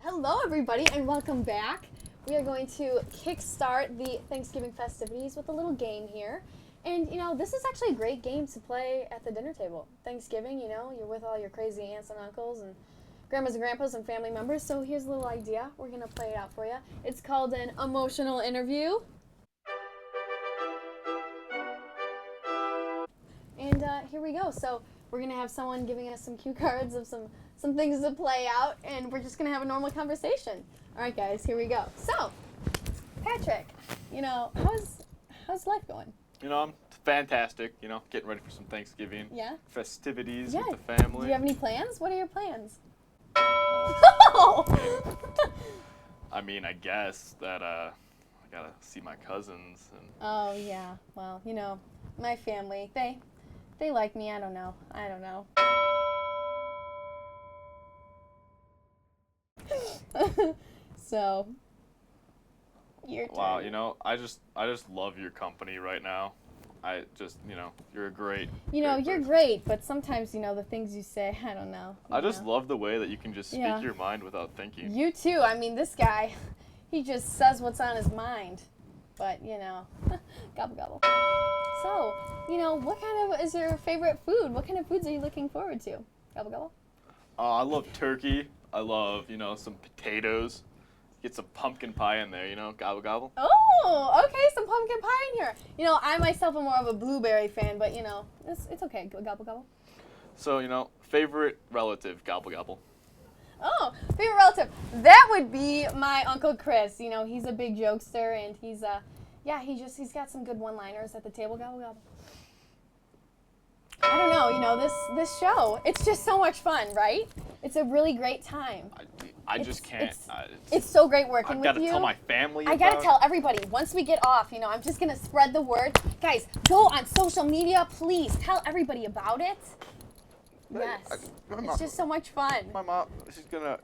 Hello everybody and welcome back. We are going to kickstart the Thanksgiving festivities with a little game here. And this is actually a great game to play at the dinner table. Thanksgiving, you're with all your crazy aunts and uncles and grandmas and grandpas and family members. So here's a little idea. We're going to play it out for you. It's called an emotional interview. And here we go. So we're going to have someone giving us some cue cards of some things to play out, and we're just going to have a normal conversation. All right, guys, here we go. So, Patrick, how's life going? I'm fantastic, getting ready for some Thanksgiving festivities with the family. Do you have any plans? What are your plans? I mean, I guess that I got to see my cousins. Oh, yeah. Well, my family, they like me. I don't know. So, your turn. Wow, I just love your company right now. I just, you're a great. You're great, but sometimes, the things you say, I don't know. I just love the way that you can just speak your mind without thinking. You too. I mean, this guy, he just says what's on his mind. But, gobble gobble. So, what kind of is your favorite food? What kind of foods are you looking forward to? Gobble gobble. I love turkey. I love, some potatoes. Get some pumpkin pie in there, gobble gobble. Oh, okay, some pumpkin pie in here. I myself am more of a blueberry fan, but, it's okay. Gobble gobble. So, favorite relative, gobble gobble. Oh, favorite relative. That would be my Uncle Chris. He's a big jokester, and he's got some good one-liners at the table. Gobble gobble. I don't know, this show, it's just so much fun, right? It's a really great time. I just can't. It's so great working with you. I've got to tell my family I got to tell everybody. Once we get off, I'm just going to spread the word. Guys, go on social media, please. Tell everybody about it. Yes. It's just so much fun. My mom, she's gonna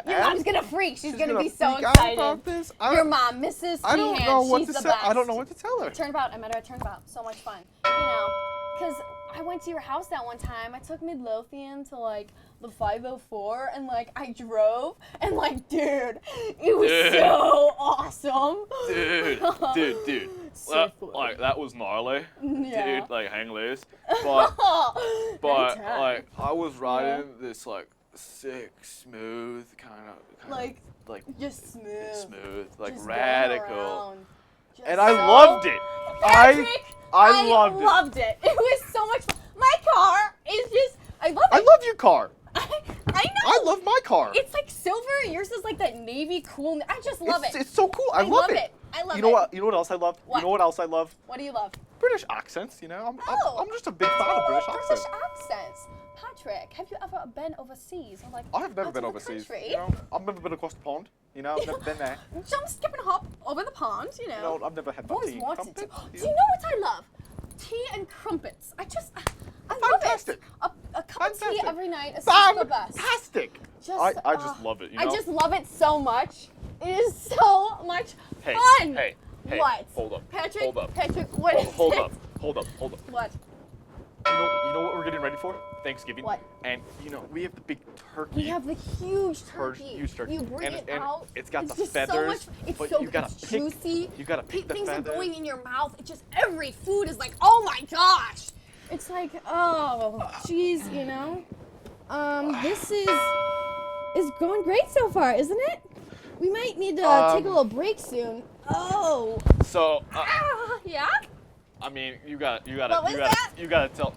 Your mom's gonna freak. She's gonna be so excited. About this. Your mom, Mrs. I don't know what to say. I don't know what to tell her. Turnabout. I met her at Turnabout. So much fun. Because I went to your house that one time. I took Midlothian to the 504, and I drove, and dude, it was so awesome. Dude. That was gnarly. Yeah. Dude, hang loose. But I was riding this sick, smooth kind of just smooth, just radical, and I loved it. Patrick, I loved it. It was so much fun. My car is just, I love it. I love your car. I know. I love my car. It's silver. Yours is that navy cool. I just love it. It's so cool. I love it. I love it. You know what else I love? What? You know what else I love? What do you love? British accents. I'm just a big fan of British accents. Patrick, have you ever been overseas? Or I've never been overseas. I've never been across the pond. I've never been there. Jump, skip, and hop over the pond. I've never had always tea and wanted to. crumpets. Do you know what I love? Tea and crumpets. I love it. A cup of tea every night is the best. Fantastic. I just love it. I just love it so much. It is so much fun. Hey. What? Hold up. Patrick. Hold up. Patrick, what is Hold it? up. What? You know what we're getting ready for? Thanksgiving. What? And we have the big turkey. We have the huge turkey. Huge turkey. You bring it out. It's got the just feathers. So much, but you gotta it's pick, juicy. You gotta pick the Things feathers. are going in your mouth. It just every food is oh my gosh. It's oh, geez, this is going great so far, isn't it? We might need to take a little break soon. Oh. So. Yeah. I mean, you What gotta tell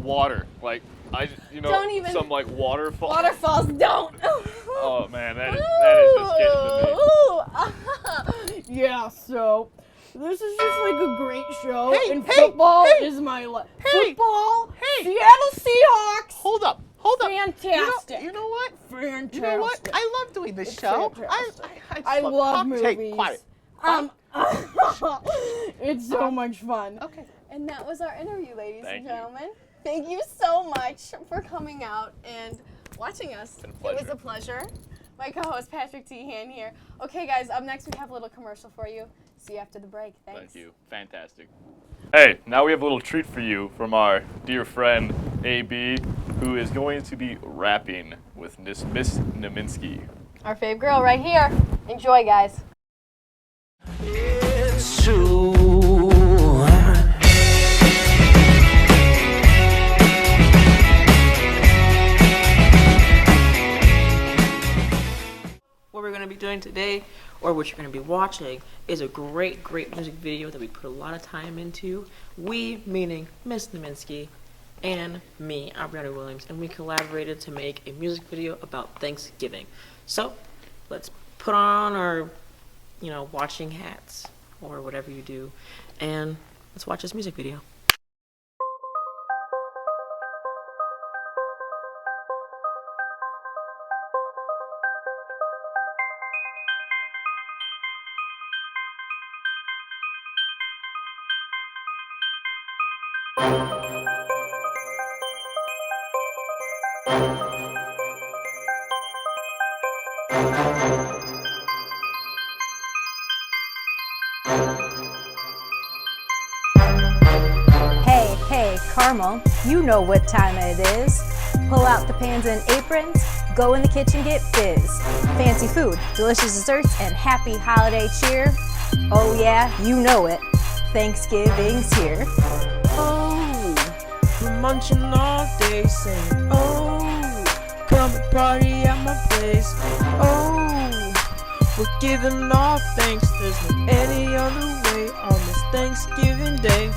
water Don't even. some waterfall. Waterfalls don't. Oh man, that is just getting to me. Yeah, so this is just a great show, and football is my life. Football, Seattle Seahawks. Hold up. Fantastic. You know what? Fantastic. You know what? I love doing this show. I love movies. Hey, quiet. It's so much fun. Okay. And that was our interview, ladies and Thank gentlemen. Thank you so much for coming out and watching us. It's been a pleasure. It was a pleasure. My co-host Patrick Tehan here. Okay, guys, up next we have a little commercial for you. See you after the break. Thanks. Thank you. Fantastic. Hey, now we have a little treat for you from our dear friend AB, who is going to be rapping with Miss Naminsky. Our fave girl right here. Enjoy, guys. It's true. What we're going to be doing today, or what you're going to be watching, is a great music video that we put a lot of time into. We, meaning Miss Naminsky, and me, Aubriana Williams, and we collaborated to make a music video about Thanksgiving. So, let's put on our, watching hats, or whatever you do, and let's watch this music video. Hey, Carmel, you know what time it is. Pull out the pans and aprons, go in the kitchen, get fizz. Fancy food, delicious desserts, and happy holiday cheer. Oh yeah, you know it. Thanksgiving's here. Oh, we're munching all day, saying, oh, come and party at my place. Oh, we're giving all thanks. There's no any other way on this Thanksgiving Day.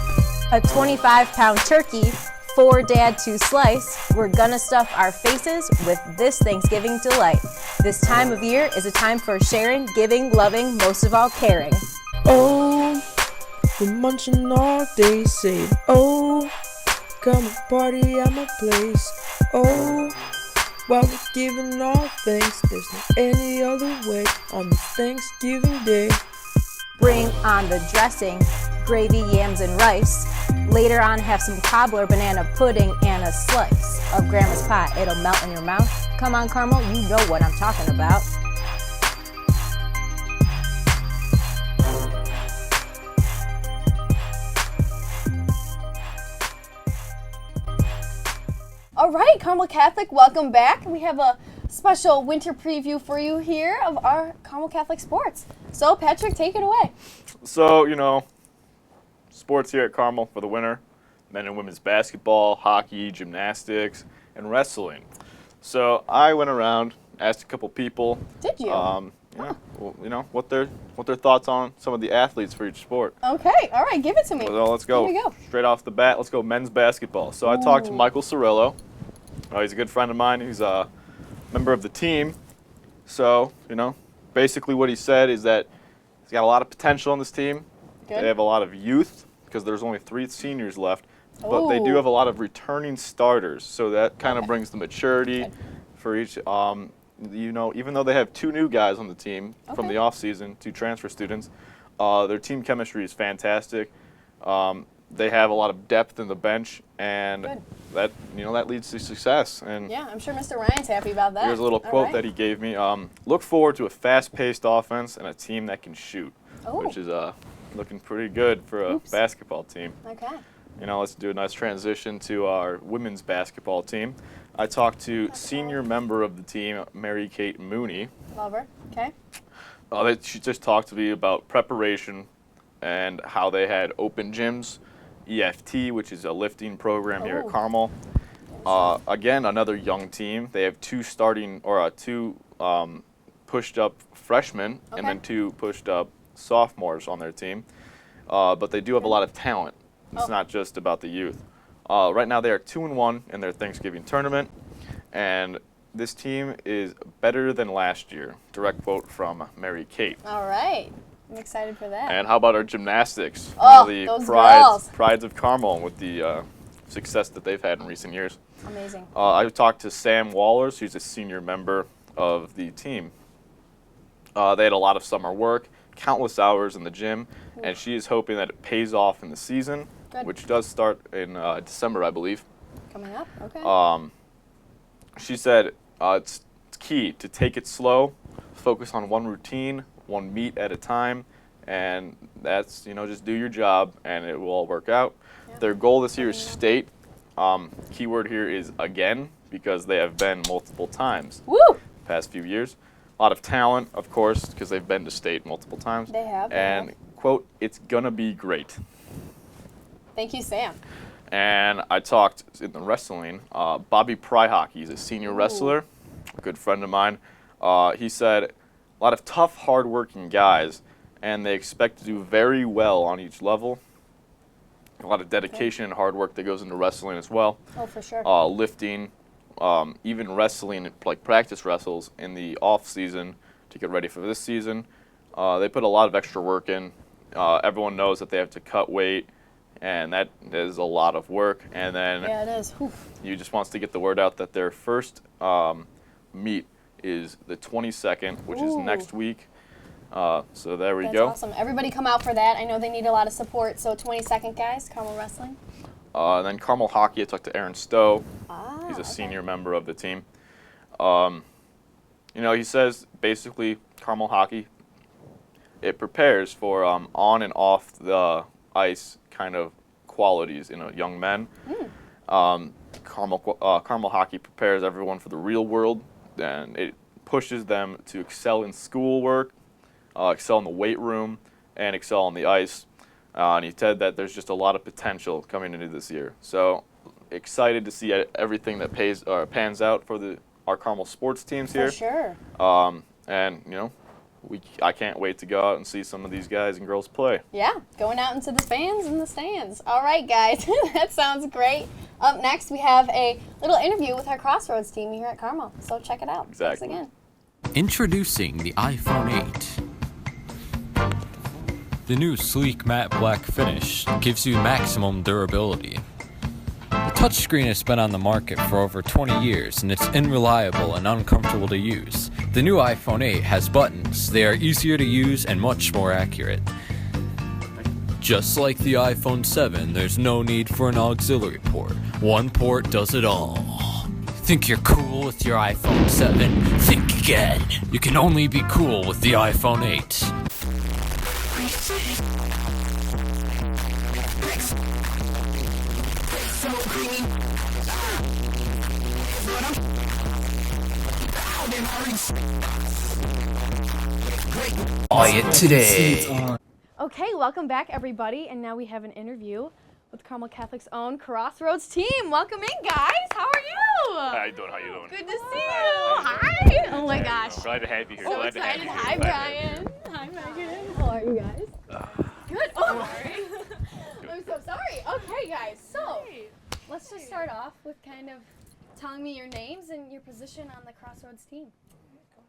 A 25-pound turkey for Dad to slice. We're gonna stuff our faces with this Thanksgiving delight. This time of year is a time for sharing, giving, loving, most of all caring. Oh, we're munching all day, saying, oh, come and party at my place. Oh, while we're giving all thanks, there's no any other way on this Thanksgiving Day. Bring on the dressing, gravy, yams, and rice. Later on, have some cobbler, banana pudding, and a slice of Grandma's pie. It'll melt in your mouth. Come on, Carmel, you know what I'm talking about. All right, Carmel Catholic, welcome back. We have a special winter preview for you here of our Carmel Catholic sports. So, Patrick, take it away. So, sports here at Carmel for the winter, men and women's basketball, hockey, gymnastics, and wrestling. So I went around, asked a couple people. Did you? What their thoughts on some of the athletes for each sport. Okay, all right, give it to me. So let's go. Here we go. Straight off the bat, let's go men's basketball. So I talked to Michael Cirillo. He's a good friend of mine. He's a member of the team. So, basically what he said is that he's got a lot of potential on this team. Good. They have a lot of youth because there's only 3 seniors left, but they do have a lot of returning starters. So that kind of brings the maturity for each. Even though they have 2 new guys on the team from the off season, 2 transfer students, their team chemistry is fantastic. They have a lot of depth in the bench, and that leads to success. And yeah, I'm sure Mr. Ryan's happy about that. here's a little quote that he gave me. Look forward to a fast-paced offense and a team that can shoot, which is looking pretty good for a basketball team. Okay. Let's do a nice transition to our women's basketball team. I talked to senior member of the team, Mary Kate Mooney. Love her. Okay. She just talked to me about preparation and how they had open gyms, EFT, which is a lifting program here at Carmel. Again, another young team. They have 2 pushed-up freshmen and then 2 pushed-up sophomores on their team. But they do have a lot of talent. It's not just about the youth. Right now they are 2-1 in their Thanksgiving tournament, and this team is better than last year. Direct quote from Mary Kate. All right. I'm excited for that. And how about our gymnastics? Oh, One of those the girls. prides of Carmel with the success that they've had in recent years. Amazing. I talked to Sam Wallers, who's a senior member of the team. They had a lot of summer work, countless hours in the gym, and she is hoping that it pays off in the season, which does start in December, I believe. Coming up, okay. She said it's key to take it slow, focus on one routine, one meet at a time, and that's, just do your job and it will all work out. Yeah. Their goal this year is state. Keyword here is again, because they have been multiple times Woo! the past few years. A lot of talent, of course, because they've been to state multiple times. They have. And, quote, it's gonna be great. Thank you, Sam. And I talked in the wrestling, Bobby Pryhock, he's a senior wrestler, a good friend of mine. He said a lot of tough, hard-working guys, and they expect to do very well on each level. A lot of dedication and hard work that goes into wrestling as well. Oh, for sure. Lifting, even wrestling, like practice wrestles in the off season to get ready for this season. They put a lot of extra work in. Everyone knows that they have to cut weight, and that is a lot of work. And then Yeah, it is. Whew. you just wants to get the word out that their first meet is the 22nd, which is next week. So there we That's go. awesome. Everybody come out for that. I know they need a lot of support. So 22nd, guys, Carmel Wrestling. Then Carmel Hockey, I talked to Aaron Stowe. He's a Okay. senior member of the team. He says basically Carmel Hockey, it prepares for on and off the ice kind of qualities in young men. Carmel Hockey prepares everyone for the real world, and it pushes them to excel in schoolwork, excel in the weight room, and excel on the ice. And he said that there's just a lot of potential coming into this year. So excited to see everything that pans out for our Carmel sports teams here. For sure. And I can't wait to go out and see some of these guys and girls play. Yeah, going out into the fans and the stands. All right, guys, that sounds great. Up next, we have a little interview with our Crossroads team here at Carmel. So check it out. Exactly. Thanks again. Introducing the iPhone 8. The new sleek matte black finish gives you maximum durability. The touchscreen has been on the market for over 20 years and it's unreliable and uncomfortable to use. The new iPhone 8 has buttons. They are easier to use and much more accurate. Just like the iPhone 7, there's no need for an auxiliary port. One port does it all. Think you're cool with your iPhone 7? Think again. You can only be cool with the iPhone 8. Buy it today. Okay, welcome back, everybody. And now we have an interview with Carmel Catholic's own Crossroads team. Welcome in, guys. How are you? How you doing? How you doing? Good to see you. Hi. Oh my gosh. Glad to have you here. So Glad to have excited. you here. Hi, Glad to have you Brian. Hi, Megan. How are you guys? Good. Oh, sorry. I'm so sorry. Okay, guys. So let's just start off with kind of telling me your names and your position on the Crossroads team.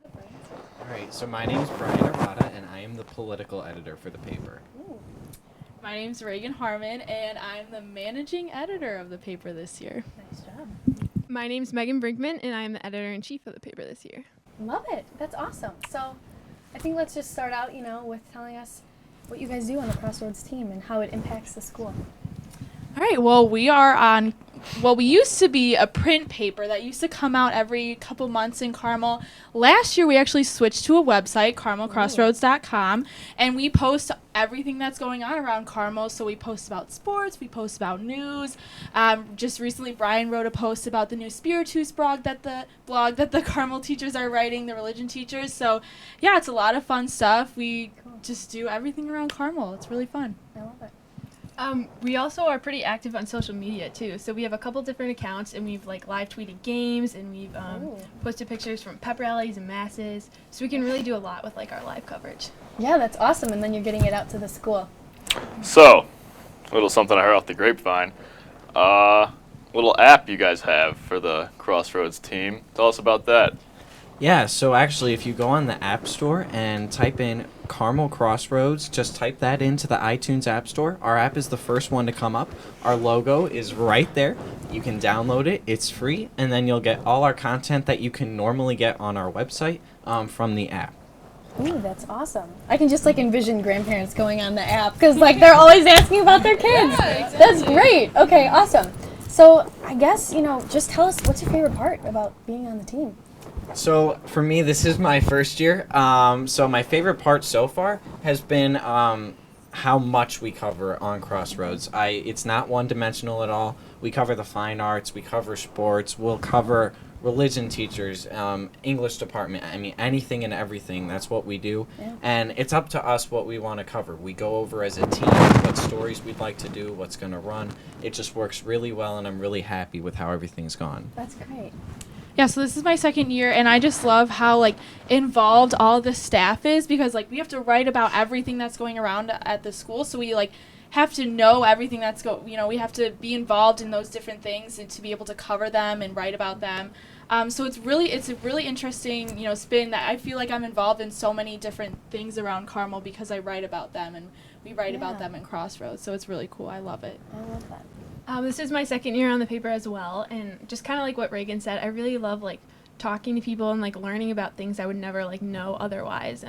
Go ahead, Brian. All right, so my name is Brian Arata, and I am the political editor for the paper. Ooh. My name's Reagan Harmon, and I'm the managing editor of the paper this year. Nice job. My name's Megan Brinkman, and I'm the editor-in-chief of the paper this year. Love it. That's awesome. So I think let's just start out, with telling us what you guys do on the Crossroads team and how it impacts the school. All right, well, we used to be a print paper that used to come out every couple months in Carmel. Last year, we actually switched to a website, carmelcrossroads.com, and we post everything that's going on around Carmel. So we post about sports, we post about news. Just recently, Brian wrote a post about the new Spiritus blog that the Carmel teachers are writing, the religion teachers. So, yeah, it's a lot of fun stuff. We just do everything around Carmel. It's really fun. I love it. We also are pretty active on social media too. So we have a couple different accounts, and we've live tweeted games, and we've posted pictures from pep rallies and masses. So we can really do a lot with our live coverage. Yeah, that's awesome. And then you're getting it out to the school. So, a little something I heard off the grapevine. Little app you guys have for the Crossroads team. Tell us about that. Yeah, so actually, if you go on the App Store and type in Carmel Crossroads, just type that into the iTunes App Store. Our app is the first one to come up. Our logo is right there. You can download it. It's free, and then you'll get all our content that you can normally get on our website from the app. Ooh, that's awesome. I can just envision grandparents going on the app because they're always asking about their kids. Yeah, exactly. That's great. Okay, awesome. So I guess, just tell us what's your favorite part about being on the team? So for me, this is my first year. So my favorite part so far has been how much we cover on Crossroads. It's not one-dimensional at all. We cover the fine arts, we cover sports, we'll cover religion teachers, English department, I mean, anything and everything. That's what we do. Yeah. And it's up to us what we want to cover. We go over as a team what stories we'd like to do, what's going to run. It just works really well, and I'm really happy with how everything's gone. That's great. Yeah, so this is my second year, and I just love how, like, involved all the staff is, because, like, we have to write about everything that's going around at the school, so we, like, have to know everything that's we have to be involved in those different things and to be able to cover them and write about them. So it's a really interesting, spin that I feel like I'm involved in so many different things around Carmel because I write about them, and we write about them in Crossroads, so it's really cool. I love it. I love that. This is my second year on the paper as well, and just kind of like what Reagan said, I really love like talking to people and like learning about things I would never like know otherwise.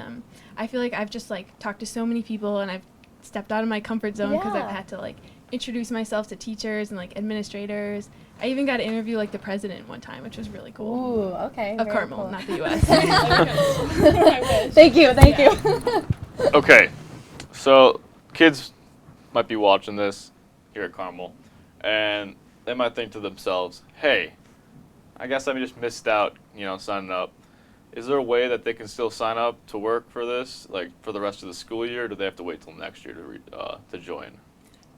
I feel like I've just like talked to so many people, and I've stepped out of my comfort zone because I've had to like introduce myself to teachers and like administrators. I even got to interview like the president one time, which was really cool. Ooh, okay. Of very Carmel, cool. not the U.S. Thank you. Okay, so kids might be watching this here at Carmel, and they might think to themselves, hey, I guess I just missed out, signing up. Is there a way that they can still sign up to work for this, like for the rest of the school year, or do they have to wait till next year to join?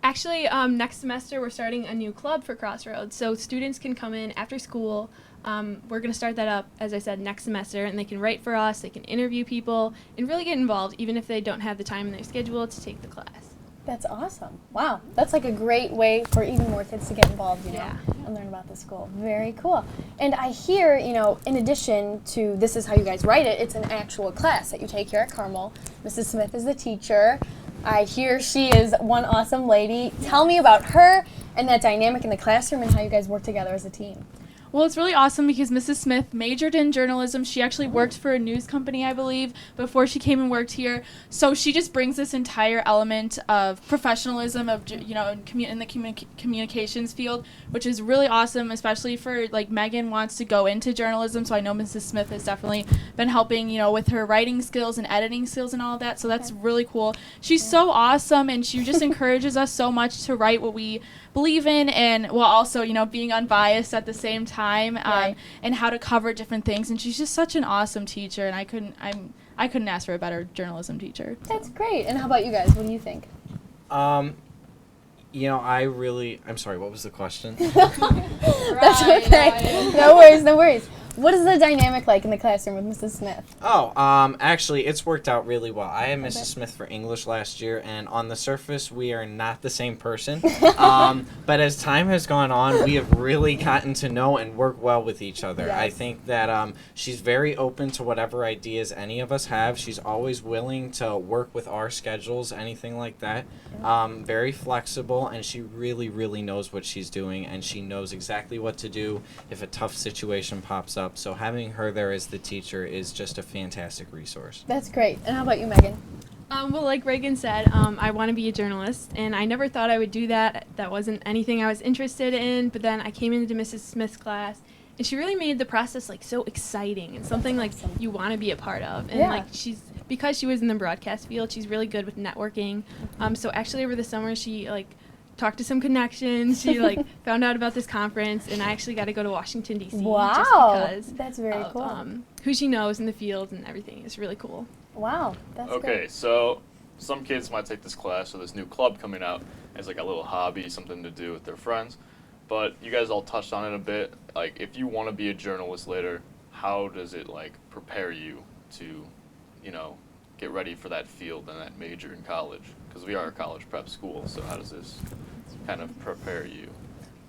Actually, next semester we're starting a new club for Crossroads, so students can come in after school. We're going to start that up, as I said, next semester, and they can write for us, they can interview people, and really get involved, even if they don't have the time in their schedule to take the class. That's awesome. Wow. That's like a great way for even more kids to get involved, Yeah. and learn about the school. Very cool. And I hear, in addition to this is how you guys write it, it's an actual class that you take here at Carmel. Mrs. Smith is the teacher. I hear she is one awesome lady. Tell me about her and that dynamic in the classroom and how you guys work together as a team. Well, it's really awesome because Mrs. Smith majored in journalism. She actually worked for a news company, I believe, before she came and worked here. So she just brings this entire element of professionalism, of in the communications field, which is really awesome, especially for like Megan wants to go into journalism. So I know Mrs. Smith has definitely been helping, with her writing skills and editing skills and all of that. So that's really cool. She's so awesome, and she just encourages us so much to write what we believe in, and while also being unbiased at the same time, and how to cover different things. And she's just such an awesome teacher, and I couldn't ask for a better journalism teacher. That's great. And how about you guys? What do you think? I'm sorry, what was the question? That's okay. No worries. What is the dynamic like in the classroom with Mrs. Smith? Actually, it's worked out really well. I had Mrs. Smith for English last year, and on the surface, we are not the same person. But as time has gone on, we have really gotten to know and work well with each other. Yes. I think that she's very open to whatever ideas any of us have. She's always willing to work with our schedules, anything like that. Very flexible, and she really, really knows what she's doing, and she knows exactly what to do if a tough situation pops up. So having her there as the teacher is just a fantastic resource. That's great. And how about you, Megan? Well, like Reagan said, I want to be a journalist, and I never thought I would do that. That wasn't anything I was interested in, but then I came into Mrs. Smith's class, and she really made the process like so exciting and something like you want to be a part of. And like because she was in the broadcast field, she's really good with networking. So actually over the summer, she talked to some connections. She found out about this conference, and I actually got to go to Washington D.C. Wow, just because that's very cool. Who she knows in the field and everything is really cool. Wow, that's Okay, great. so some kids might take this class or this new club coming out as like a little hobby, something to do with their friends. But you guys all touched on it a bit. Like, if you want to be a journalist later, how does it prepare you to, get ready for that field and that major in college? Because we are a college prep school, so how does this kind of prepare you?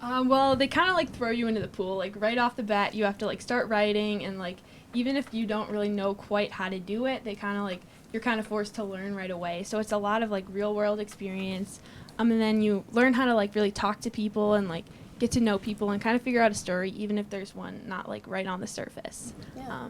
Well, they kind of throw you into the pool. Right off the bat, you have to start writing, and even if you don't really know quite how to do it, they kind of you're kind of forced to learn right away. So it's a lot of real world experience, and then you learn how to really talk to people and get to know people and kind of figure out a story, even if there's one not right on the surface. Yeah.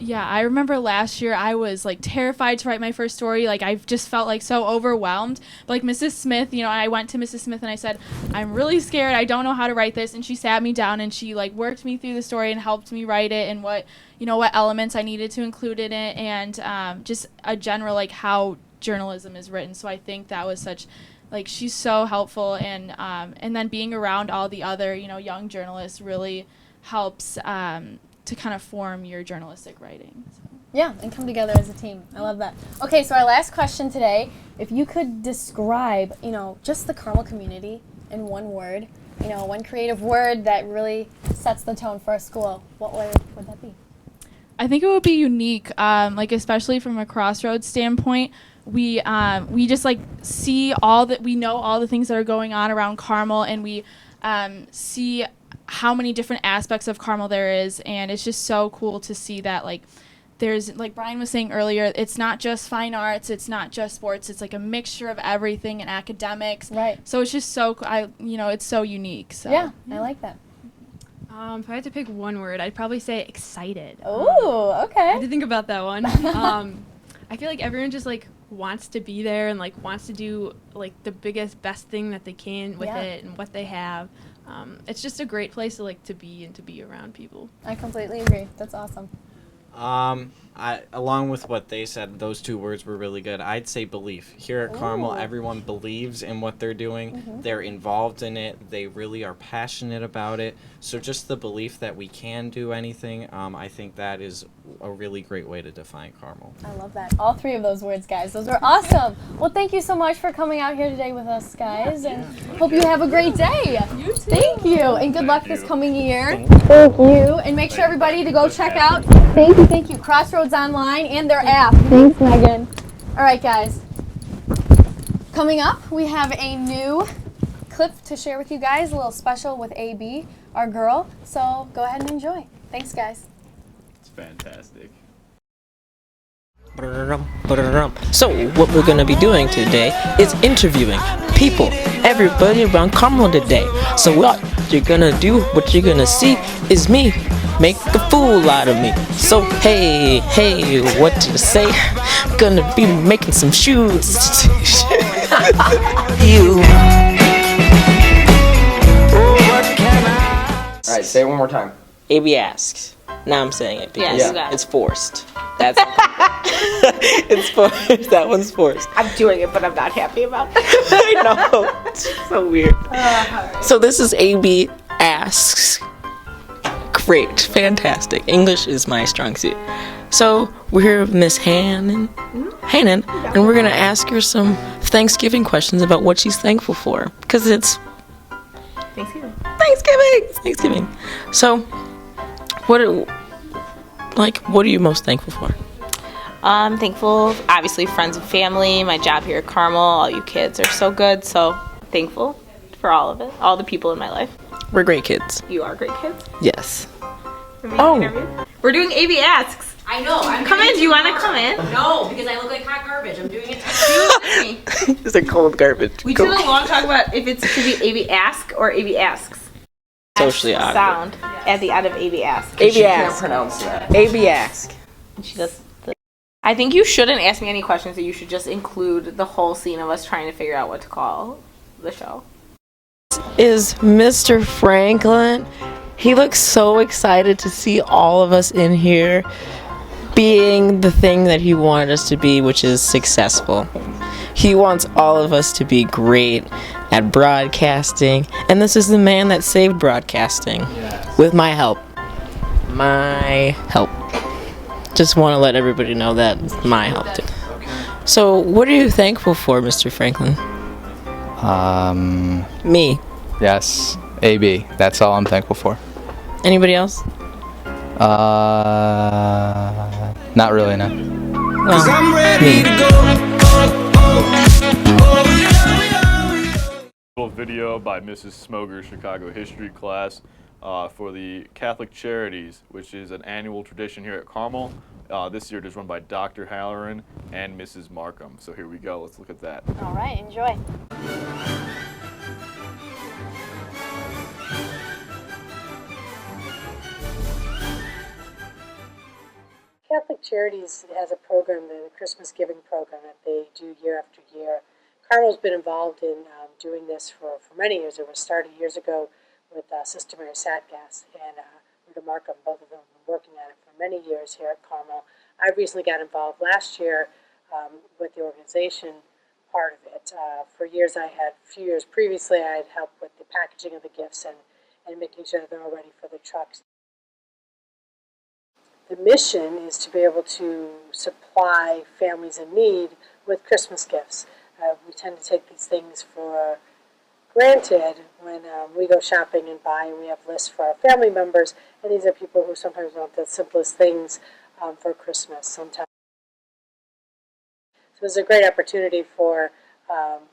Yeah, I remember last year I was terrified to write my first story. I just felt so overwhelmed. But Mrs. Smith, I went to Mrs. Smith and I said, I'm really scared. I don't know how to write this. And she sat me down and she worked me through the story and helped me write it and what elements I needed to include in it, and just a general how journalism is written. So I think that was such Like, she's so helpful, and then being around all the other, young journalists really helps to kind of form your journalistic writing. So. Yeah, and come together as a team. I love that. Okay, so our last question today, if you could describe, just the Carmel community in one word, one creative word that really sets the tone for a school, what word would that be? I think it would be unique, especially from a Crossroads standpoint. We just see we know all the things that are going on around Carmel, and we see how many different aspects of Carmel there is, and it's just so cool to see that there's, like Brian was saying earlier, it's not just fine arts, it's not just sports, it's like a mixture of everything and academics. Right. So it's just so, it's so unique. So. Yeah, I like that. If I had to pick one word, I'd probably say excited. Oh, okay. I had to think about that one. I feel like everyone just wants to be there and wants to do the biggest, best thing that they can with it and what they have. It's just a great place to be and to be around people. I completely agree. That's awesome. Along with what they said, those two words were really good. I'd say belief. Here at Carmel, everyone believes in what they're doing. Mm-hmm. They're involved in it. They really are passionate about it. So just the belief that we can do anything, I think that is a really great way to define Carmel. I love that. All three of those words, guys. Those were awesome. Well, thank you so much for coming out here today with us, guys. And hope you have a great day. You too. Thank you. And good luck this coming year. Thank you. And make sure everybody to go check out, thank you, Crossroads Online and their app. Thanks, Megan. All right, guys. Coming up, we have a new clip to share with you guys, a little special with AB, our girl. So go ahead and enjoy. Thanks, guys. It's fantastic. So what we're going to be doing today is interviewing people, everybody around Carmel today. So what you're going to do, what you're going to see is me make a fool out of me. So hey, what to say? Gonna be making some shoes. You. Alright, say it one more time. AB asks. Now I'm saying it because it's forced. That's it's forced. That one's forced. I'm doing it, but I'm not happy about it. I know. It's so weird. So this is AB asks. Great, fantastic. English is my strong suit. So we're here with Miss Hannon, and we're gonna ask her some Thanksgiving questions about what she's thankful for, because it's Thanksgiving. So, what are you most thankful for? I'm thankful, obviously, friends and family, my job here at Carmel, all you kids are so good, so thankful for all of it, all the people in my life. We're great kids. You are great kids. Yes. We're doing AB Asks. I know. Come in. Do you want to come in? No, because I look like hot garbage. I'm doing it. It's like cold garbage. We did a long talk about if it should be AB Ask or AB Asks. Socially awkward. Sound at the end of AB Ask. AB Ask. Can't pronounce that. AB Ask. And she does. I think you shouldn't ask me any questions. That you should just include the whole scene of us trying to figure out what to call the show. Is Mr. Franklin. He looks so excited to see all of us in here being the thing that he wanted us to be, which is successful. He wants all of us to be great at broadcasting, and this is the man that saved broadcasting with my help. Just want to let everybody know that my help too. So, what are you thankful for, Mr. Franklin? Me. Yes, AB. That's all I'm thankful for. Anybody else? Not really, no. Well, me. Little video by Mrs. Smoger's Chicago history class for the Catholic Charities, which is an annual tradition here at Carmel. This year it is run by Dr. Halloran and Mrs. Markham. So here we go. Let's look at that. All right, enjoy. Catholic Charities has a program, the Christmas Giving Program, that they do year after year. Carmel's been involved in doing this for many years. It was started years ago with Sister Mary Satgas and Rita Markham. Both of them have been working at it for many years here at Carmel. I recently got involved last year with the organization part of it. For years, a few years previously, I had helped with the packaging of the gifts and making sure they're all ready for the trucks. The mission is to be able to supply families in need with Christmas gifts. We tend to take these things for granted when we go shopping and buy, and we have lists for our family members, and these are people who sometimes want the simplest things for Christmas. Sometimes. So it's a great opportunity for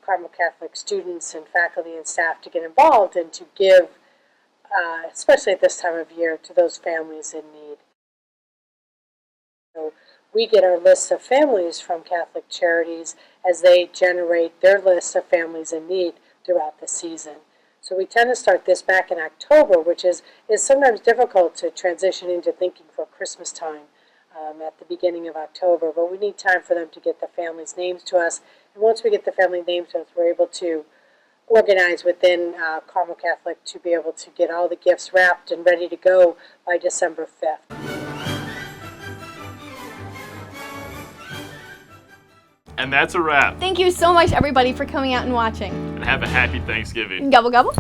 Carmel Catholic students and faculty and staff to get involved and to give, especially at this time of year, to those families in need. So we get our lists of families from Catholic Charities as they generate their lists of families in need throughout the season. So we tend to start this back in October, which is sometimes difficult to transition into thinking for Christmas time at the beginning of October, but we need time for them to get the families' names to us. And once we get the family names to us, we're able to organize within Carmel Catholic to be able to get all the gifts wrapped and ready to go by December 5th. And that's a wrap. Thank you so much, everybody, for coming out and watching. And have a happy Thanksgiving. Gobble, gobble.